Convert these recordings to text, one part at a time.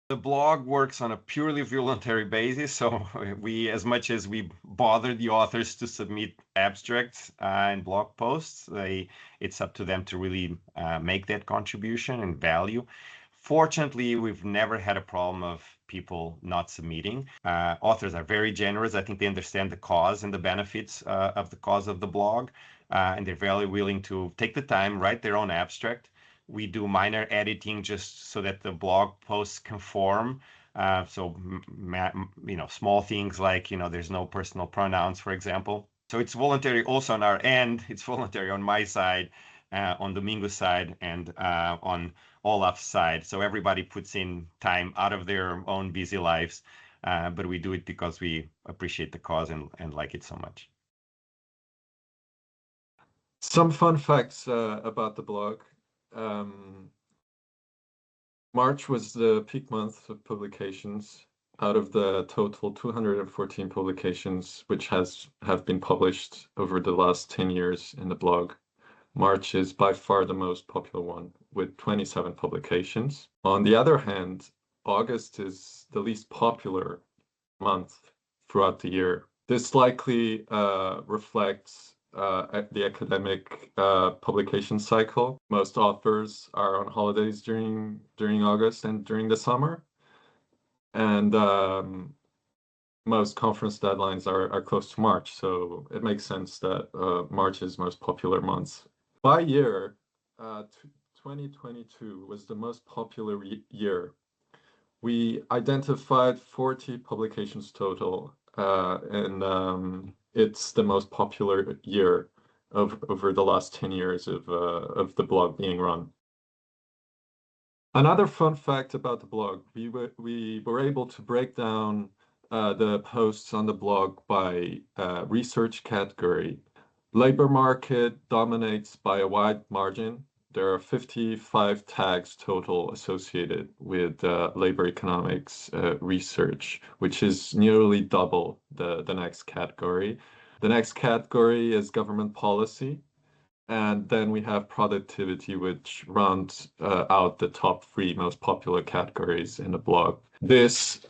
The blog works on a purely voluntary basis, so as much as we bother the authors to submit abstracts and blog posts, it's up to them to really make that contribution and value. Fortunately, we've never had a problem of people not submitting. Authors are very generous. I think they understand the cause and the benefits of the cause of the blog, and they're very willing to take the time, write their own abstract. We do minor editing just so that the blog posts conform. So, small things like, there's no personal pronouns, for example. So it's voluntary also on our end. It's voluntary on my side, on Domingos' side, and on Olaf's side. So everybody puts in time out of their own busy lives, but we do it because we appreciate the cause and like it so much. Some fun facts about the blog. March was the peak month of publications. Out of the total 214 publications which have been published over the last 10 years in the blog, March is by far the most popular one, with 27 publications. On the other hand, August is the least popular month throughout the year. This likely reflects the academic publication cycle. Most authors are on holidays during August and during the summer, and most conference deadlines are close to March, so it makes sense that March is most popular month. By year, 2022 was the most popular year. We identified 40 publications total, and it's the most popular year over the last 10 years of the blog being run. Another fun fact about the blog, we were able to break down the posts on the blog by research category. Labor market dominates by a wide margin. There are 55 tags total associated with labor economics research, which is nearly double the next category. The next category is government policy. And then we have productivity, which rounds out the top 3 most popular categories in the blog. This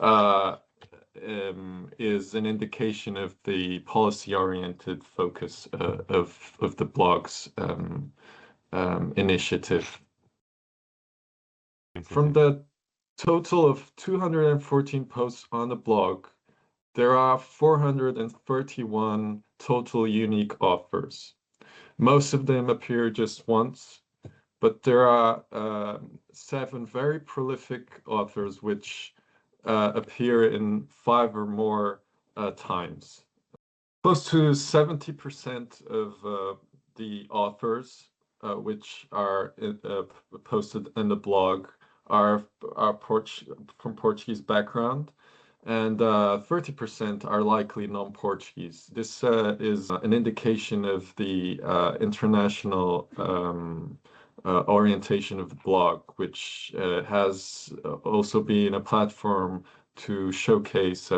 is an indication of the policy-oriented focus of the blog's initiative. From the total of 214 posts on the blog, there are 431 total unique authors. Most of them appear just once, but there are 7 very prolific authors which appear in 5 or more times. Close to 70% of the authors which are posted in the blog are from Portuguese background, and 30% are likely non-Portuguese. This is an indication of the international orientation of the blog, which has also been a platform to showcase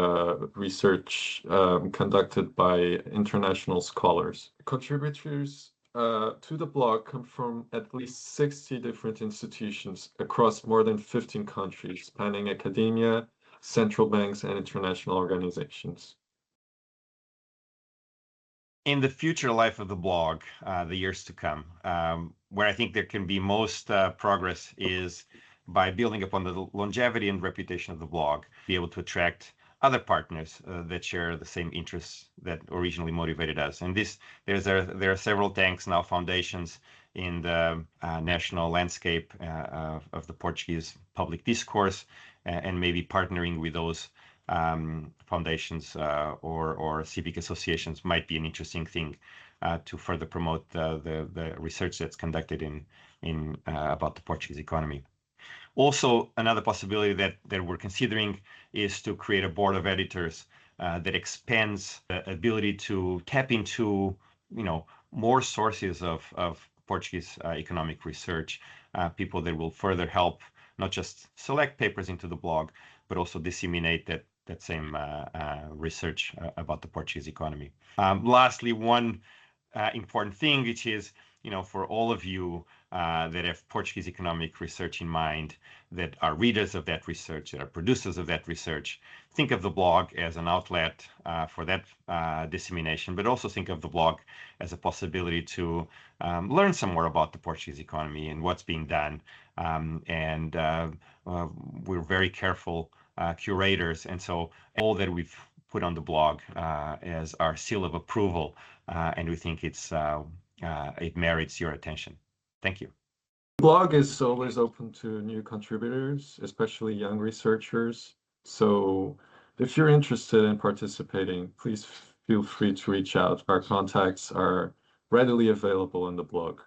research conducted by international scholars. Contributors to the blog come from at least 60 different institutions across more than 15 countries, spanning academia, central banks, and international organizations. In the future life of the blog, the years to come, where I think there can be most progress is by building upon the longevity and reputation of the blog, be able to attract other partners that share the same interests that originally motivated us. And there are several tanks now, foundations in the national landscape of the Portuguese public discourse, and maybe partnering with those foundations or civic associations might be an interesting thing to further promote the research that's conducted in about the Portuguese economy. Also, another possibility that we're considering is to create a board of editors that expands the ability to tap into, more sources of Portuguese economic research, people that will further help not just select papers into the blog, but also disseminate that same research about the Portuguese economy. Lastly, one important thing, which is for all of you that have Portuguese economic research in mind, that are readers of that research, that are producers of that research, think of the blog as an outlet for that dissemination, but also think of the blog as a possibility to learn some more about the Portuguese economy and what's being done. We're very careful curators, and so all that we've put on the blog as our seal of approval, and we think it merits your attention. Thank you. The blog is always open to new contributors, especially young researchers. So if you're interested in participating, please feel free to reach out. Our contacts are readily available in the blog.